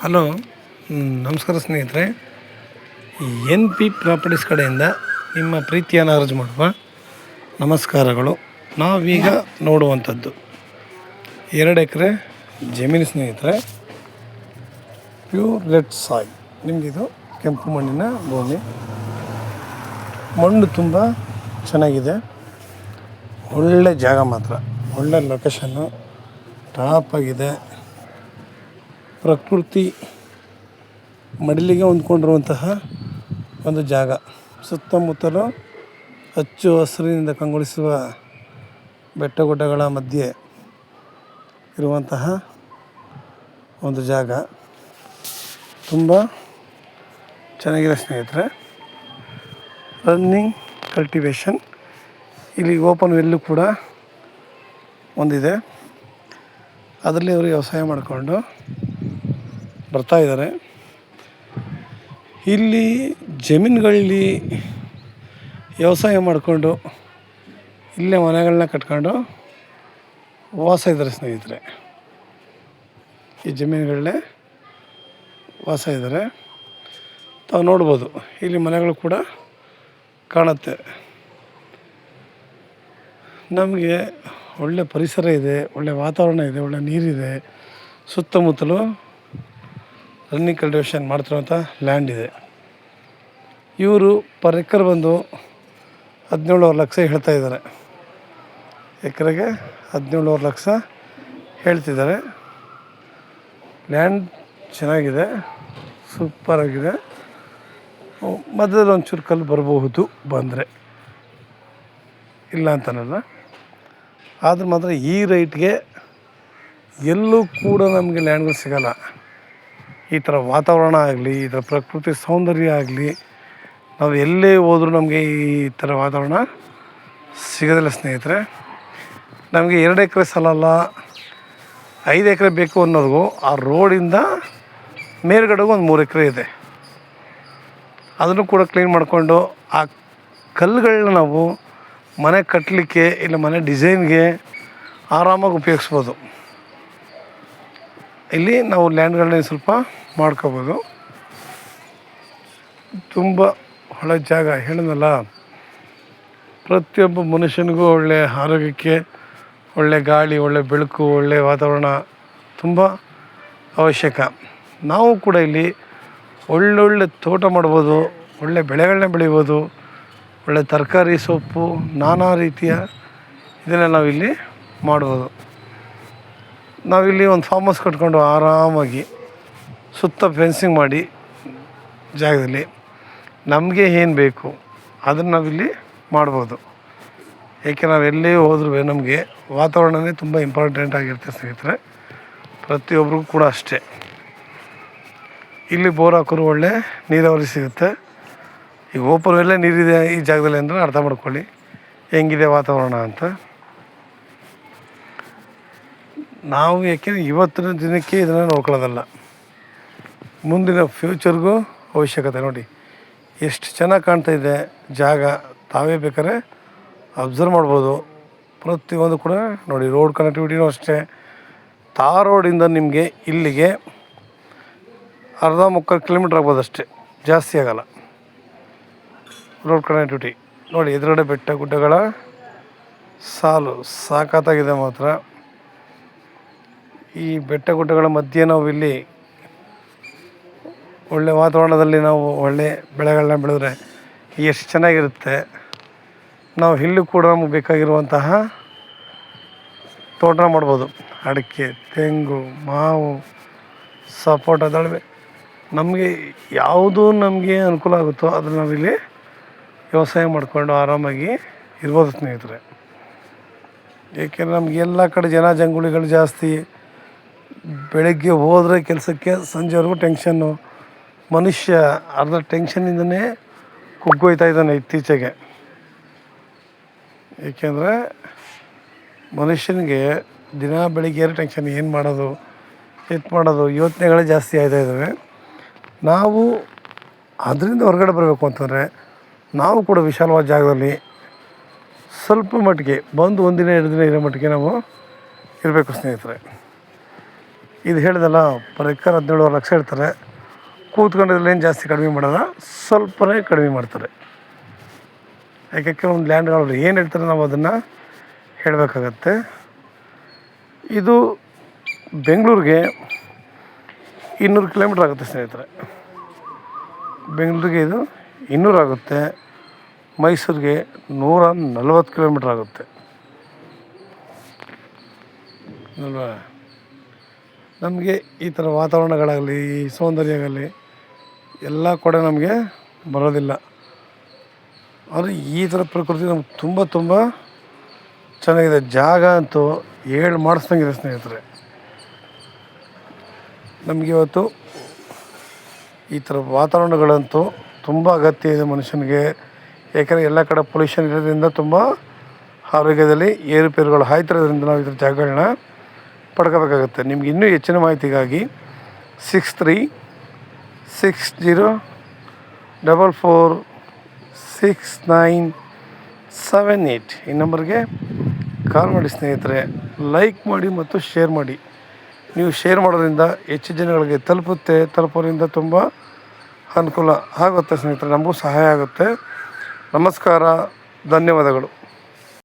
Hello. ನಮಸ್ಕಾರ ಸ್ನೇಹಿತರೆ. N P properties ಕಡೆಯಿಂದ ನಿಮ್ಮ ಪ್ರೀತಿಯನ್ನು ಅರ್ಜಿ ಮಾಡುವ ನಮಸ್ಕಾರಗಳು. ನಾವೀಗ ನೋಡುವಂಥದ್ದು 2 ಎಕರೆ ಜಮೀನು ಸ್ನೇಹಿತರೆ. Pure red soil. ನಿಮಗಿದು ಕೆಂಪು ಮಣ್ಣಿನ ಭೂಮಿ. ಮಣ್ಣು ತುಂಬ ಚೆನ್ನಾಗಿದೆ. ಒಳ್ಳೆ ಜಾಗ ಮಾತ್ರ, ಒಳ್ಳೆ ಲೊಕೇಶನ್ನು, ಟಾಪಾಗಿದೆ. ಪ್ರಕೃತಿ ಮಡಿಲಿಗೆ ಹೊಂದ್ಕೊಂಡಿರುವಂತಹ ಒಂದು ಜಾಗ. ಸುತ್ತಮುತ್ತಲು ಹಚ್ಚು ಹಸಿರಿನಿಂದ ಕಂಗೊಳಿಸುವ ಬೆಟ್ಟಗುಡ್ಡಗಳ ಮಧ್ಯೆ ಇರುವಂತಹ ಒಂದು ಜಾಗ. ತುಂಬ ಚೆನ್ನಾಗಿದೆ ಸ್ನೇಹಿತರೆ. Running cultivation. ಇಲ್ಲಿ ಓಪನ್ ವೆಲ್ಲು ಕೂಡ ಒಂದಿದೆ. ಅದರಲ್ಲಿ ಅವರು ವ್ಯವಸಾಯ ಮಾಡಿಕೊಂಡು ಬರ್ತಾಯಿದ್ದಾರೆ. ಇಲ್ಲಿ ಜಮೀನುಗಳಲ್ಲಿ ವ್ಯವಸಾಯ ಮಾಡಿಕೊಂಡು ಇಲ್ಲೇ ಮನೆಗಳನ್ನ ಕಟ್ಕೊಂಡು ವಾಸ ಇದ್ದಾರೆ ಸ್ನೇಹಿತರೆ. ಈ ಜಮೀನುಗಳಲ್ಲೇ ವಾಸ ಇದ್ದಾರೆ. ತಾವು ನೋಡ್ಬೋದು, ಇಲ್ಲಿ ಮನೆಗಳು ಕೂಡ ಕಾಣುತ್ತೆ. ನಮಗೆ ಒಳ್ಳೆ ಪರಿಸರ ಇದೆ, ಒಳ್ಳೆ ವಾತಾವರಣ ಇದೆ, ಒಳ್ಳೆ ನೀರಿದೆ. ಸುತ್ತಮುತ್ತಲು ರನ್ನಿಂಗ್ ಕಲ್ಟಿವೇಷನ್ ಮಾಡ್ತಿರುವಂಥ ಲ್ಯಾಂಡ್ ಇದೆ. ಇವರು ಪರ್ ಎಕರ್ ಬಂದು 17.5 ಲಕ್ಷ ಹೇಳ್ತಾಯಿದ್ದಾರೆ. ಎಕರೆಗೆ 17.5 ಲಕ್ಷ ಹೇಳ್ತಿದ್ದಾರೆ. ಲ್ಯಾಂಡ್ ಚೆನ್ನಾಗಿದೆ, ಸೂಪರಾಗಿದೆ. ಮಧ್ಯದಲ್ಲಿ ಒಂಚೂರು ಕಲ್ಲು ಬರಬಹುದು ಬಂದರೆ, ಇಲ್ಲ ಅಂತನಲ್ಲ. ಆದ್ರೆ ಮಾತ್ರ ಈ ರೇಟ್ಗೆ ಎಲ್ಲೂ ಕೂಡ ನಮಗೆ ಲ್ಯಾಂಡ್ಗಳು ಸಿಗೋಲ್ಲ. ಈ ಥರ ವಾತಾವರಣ ಆಗಲಿ, ಈ ಥರ ಪ್ರಕೃತಿ ಸೌಂದರ್ಯ ಆಗಲಿ, ನಾವು ಎಲ್ಲೇ ಹೋದರೂ ನಮಗೆ ಈ ಥರ ವಾತಾವರಣ ಸಿಗೋದಿಲ್ಲ ಸ್ನೇಹಿತರೆ. ನಮಗೆ 2 ಎಕರೆ ಸಾಲ ಅಲ್ಲ, 5 ಎಕರೆ ಬೇಕು ಅನ್ನೋರಿಗೂ ಆ ರೋಡಿಂದ ಮೇಲ್ಗಡೆಗೂ ಒಂದು 3 ಎಕರೆ ಇದೆ. ಅದನ್ನು ಕೂಡ ಕ್ಲೀನ್ ಮಾಡಿಕೊಂಡು ಆ ಕಲ್ಲುಗಳನ್ನ ನಾವು ಮನೆ ಕಟ್ಟಲಿಕ್ಕೆ ಇಲ್ಲ ಮನೆ ಡಿಸೈನ್ಗೆ ಆರಾಮಾಗಿ ಉಪಯೋಗಿಸ್ಬೋದು. ಇಲ್ಲಿ ನಾವು ಲ್ಯಾಂಡ್ಗಳನ್ನ ಸ್ವಲ್ಪ ಮಾಡ್ಕೋಬೋದು. ತುಂಬ ಒಳ್ಳೆ ಜಾಗ. ಹೇಳಿದ್ನಲ್ಲ, ಪ್ರತಿಯೊಬ್ಬ ಮನುಷ್ಯನಿಗೂ ಒಳ್ಳೆಯ ಆರೋಗ್ಯಕ್ಕೆ ಒಳ್ಳೆ ಗಾಳಿ, ಒಳ್ಳೆ ಬೆಳಕು, ಒಳ್ಳೆಯ ವಾತಾವರಣ ತುಂಬ ಅವಶ್ಯಕ. ನಾವು ಕೂಡ ಇಲ್ಲಿ ಒಳ್ಳೊಳ್ಳೆ ತೋಟ ಮಾಡ್ಬೋದು, ಒಳ್ಳೆ ಬೆಳೆಗಳನ್ನ ಬೆಳಿಬೋದು, ಒಳ್ಳೆ ತರಕಾರಿ, ಸೊಪ್ಪು, ನಾನಾ ರೀತಿಯ ಇದನ್ನು ನಾವಿಲ್ಲಿ ಮಾಡ್ಬೋದು. ನಾವಿಲ್ಲಿ ಒಂದು ಫಾರ್ಮ್ ಹೌಸ್ ಕಟ್ಕೊಂಡು ಆರಾಮಾಗಿ ಸುತ್ತ ಫೆನ್ಸಿಂಗ್ ಮಾಡಿ ಜಾಗದಲ್ಲಿ ನಮಗೆ ಏನು ಬೇಕು ಅದನ್ನು ನಾವಿಲ್ಲಿ ಮಾಡ್ಬೋದು. ಏಕೆ ನಾವು ಎಲ್ಲೇ ಹೋದ್ರೂ ನಮಗೆ ವಾತಾವರಣವೇ ತುಂಬ ಇಂಪಾರ್ಟೆಂಟ್ ಆಗಿರುತ್ತೆ ಸ್ನೇಹಿತರೆ. ಪ್ರತಿಯೊಬ್ಬರಿಗೂ ಕೂಡ ಅಷ್ಟೇ. ಇಲ್ಲಿ ಬೋರ್ ಹಾಕೋರು ಒಳ್ಳೆ ನೀರಾವರಿ ಸಿಗುತ್ತೆ. ಈಗ ಓಪನ್ ವೆಲ್ಲೇ ನೀರಿದೆ ಈ ಜಾಗದಲ್ಲಿ ಅಂದರೆ ಅರ್ಥ ಮಾಡ್ಕೊಳ್ಳಿ ಹೆಂಗಿದೆ ವಾತಾವರಣ ಅಂತ. ನಾವು ಏಕೆಂದರೆ ಇವತ್ತಿನ ದಿನಕ್ಕೆ ಇದನ್ನು ನೋಡ್ಕೊಳ್ಳೋದಲ್ಲ, ಮುಂದಿನ ಫ್ಯೂಚರ್ಗೂ ಅವಶ್ಯಕತೆ. ನೋಡಿ ಎಷ್ಟು ಚೆನ್ನಾಗಿ ಕಾಣ್ತಾಯಿದೆ ಜಾಗ. ತಾವೇ ಬೇಕಾದ್ರೆ ಅಬ್ಸರ್ವ್ ಮಾಡ್ಬೋದು. ಪ್ರತಿಯೊಂದು ಕೂಡ ನೋಡಿ, ರೋಡ್ ಕನೆಕ್ಟಿವಿಟಿನೂ ಅಷ್ಟೇ. ರೋಡಿಂದ ನಿಮಗೆ ಇಲ್ಲಿಗೆ 1/2-3 ಕಿಲೋಮೀಟ್ರ್ ಆಗ್ಬೋದು ಅಷ್ಟೇ, ಜಾಸ್ತಿ ಆಗೋಲ್ಲ ರೋಡ್ ಕನೆಕ್ಟಿವಿಟಿ. ನೋಡಿ ಎದುರುಗಡೆ ಬೆಟ್ಟ ಗುಡ್ಡಗಳ ಸಾಲು ಸಾಕಾಗಿದೆ ಮಾತ್ರ. ಈ ಬೆಟ್ಟ ಗುಡ್ಡಗಳ ಮಧ್ಯೆ ನಾವು ಇಲ್ಲಿ ಒಳ್ಳೆ ವಾತಾವರಣದಲ್ಲಿ ನಾವು ಒಳ್ಳೆ ಬೆಳೆಗಳನ್ನ ಬೆಳೆದ್ರೆ ಎಷ್ಟು ಚೆನ್ನಾಗಿರುತ್ತೆ. ನಾವು ಇಲ್ಲೂ ಕೂಡ ನಮಗೆ ಬೇಕಾಗಿರುವಂತಹ ತೋಟ ಮಾಡ್ಬೋದು. ಅಡಿಕೆ, ತೆಂಗು, ಮಾವು, ಸಪೋಟ, ದಳವೆ, ನಮಗೆ ಯಾವುದು ನಮಗೆ ಅನುಕೂಲ ಆಗುತ್ತೋ ಅದನ್ನು ನಾವಿಲ್ಲಿ ವ್ಯವಸಾಯ ಮಾಡಿಕೊಂಡು ಆರಾಮಾಗಿ ಇರ್ಬೋದು ಸ್ನೇಹಿತರೆ. ಏಕೆಂದರೆ ನಮಗೆ ಎಲ್ಲ ಕಡೆ ಜಂಗುಳಿಗಳು ಜಾಸ್ತಿ. ಬೆಳಗ್ಗೆ ಹೋದರೆ ಕೆಲಸಕ್ಕೆ, ಸಂಜೆವರೆಗೂ ಟೆನ್ಷನ್ನು. ಮನುಷ್ಯ ಅರ್ಧ ಟೆನ್ಷನ್ನಿಂದನೇ ಕುಗ್ಗೋಯ್ತಾ ಇದ್ದಾನೆ ಇತ್ತೀಚೆಗೆ. ಏಕೆಂದರೆ ಮನುಷ್ಯನಿಗೆ ದಿನ ಬೆಳಿಗ್ಗೆ ಟೆನ್ಷನ್, ಏನು ಮಾಡೋದು, ಯೋಚನೆಗಳೇ ಜಾಸ್ತಿ ಆಯ್ತಾಯಿದ್ದಾವೆ. ನಾವು ಅದರಿಂದ ಹೊರಗಡೆ ಬರಬೇಕು ಅಂತಂದರೆ ನಾವು ಕೂಡ ವಿಶಾಲವಾದ ಜಾಗದಲ್ಲಿ ಸ್ವಲ್ಪ ಮಟ್ಟಿಗೆ ಬಂದು 1 ದಿನ 2 ದಿನ ಇರೋ ಮಟ್ಟಿಗೆ ನಾವು ಇರಬೇಕು ಸ್ನೇಹಿತರೆ. ಇದು ಹೇಳಿದಲ್ಲ ಪರ್ ಎಕರ್ 17 ಲಕ್ಷ ಇರ್ತಾರೆ. ಕೂತ್ಕೊಂಡಿದ್ರಲ್ಲಿ ಏನು ಜಾಸ್ತಿ ಕಡಿಮೆ ಮಾಡೋಲ್ಲ, ಸ್ವಲ್ಪನೇ ಕಡಿಮೆ ಮಾಡ್ತಾರೆ. ಯಾಕೆ ಒಂದು ಲ್ಯಾಂಡ್ಗಳು ಏನು ಹೇಳ್ತಾರೆ ನಾವು ಅದನ್ನು ಹೇಳಬೇಕಾಗತ್ತೆ. ಇದು ಬೆಂಗಳೂರಿಗೆ 200 ಕಿಲೋಮೀಟ್ರ್ ಆಗುತ್ತೆ ಸ್ನೇಹಿತರೆ. ಬೆಂಗಳೂರಿಗೆ ಇದು 200 ಆಗುತ್ತೆ, ಮೈಸೂರಿಗೆ 140 ಕಿಲೋಮೀಟ್ರ್ ಆಗುತ್ತೆ ಅಲ್ವಾ. ನಮಗೆ ಈ ಥರ ವಾತಾವರಣಗಳಾಗಲಿ, ಸೌಂದರ್ಯ ಆಗಲಿ ಎಲ್ಲ ಕೂಡ ನಮಗೆ ಬರೋದಿಲ್ಲ. ಆದರೆ ಈ ಥರ ಪ್ರಕೃತಿ ನಮ್ಗೆ ತುಂಬ ಚೆನ್ನಾಗಿದೆ. ಜಾಗ ಅಂತೂ ಹೇಳಿ ಮಾಡಿಸ್ದಂಗಿದೆ ಸ್ನೇಹಿತರೆ. ನಮಗೆ ಇವತ್ತು ಈ ಥರ ವಾತಾವರಣಗಳಂತೂ ತುಂಬ ಅಗತ್ಯ ಇದೆ ಮನುಷ್ಯನಿಗೆ. ಏಕೆಂದರೆ ಎಲ್ಲ ಕಡೆ ಪೊಲ್ಯೂಷನ್ ಇರೋದ್ರಿಂದ ತುಂಬ ಆರೋಗ್ಯದಲ್ಲಿ ಏರುಪೇರುಗಳು ಆಯ್ತಿರೋದ್ರಿಂದ ನಾವು ಇದ್ರ ಜಾಗಗಳನ್ನ ಪಡ್ಕೋಬೇಕಾಗತ್ತೆ. ನಿಮ್ಗೆ ಇನ್ನೂ ಹೆಚ್ಚಿನ ಮಾಹಿತಿಗಾಗಿ 6360446978 ಈ ನಂಬರ್ಗೆ ಕಾಲ್ ಮಾಡಿ ಸ್ನೇಹಿತರೆ. ಲೈಕ್ ಮಾಡಿ ಮತ್ತು ಶೇರ್ ಮಾಡಿ. ನೀವು ಶೇರ್ ಮಾಡೋದ್ರಿಂದ ಹೆಚ್ಚು ಜನಗಳಿಗೆ ತಲುಪೋದ್ರಿಂದ ತುಂಬ ಅನುಕೂಲ ಆಗುತ್ತೆ ಸ್ನೇಹಿತರೆ. ನಮಗೂ ಸಹಾಯ ಆಗುತ್ತೆ. ನಮಸ್ಕಾರ, ಧನ್ಯವಾದಗಳು.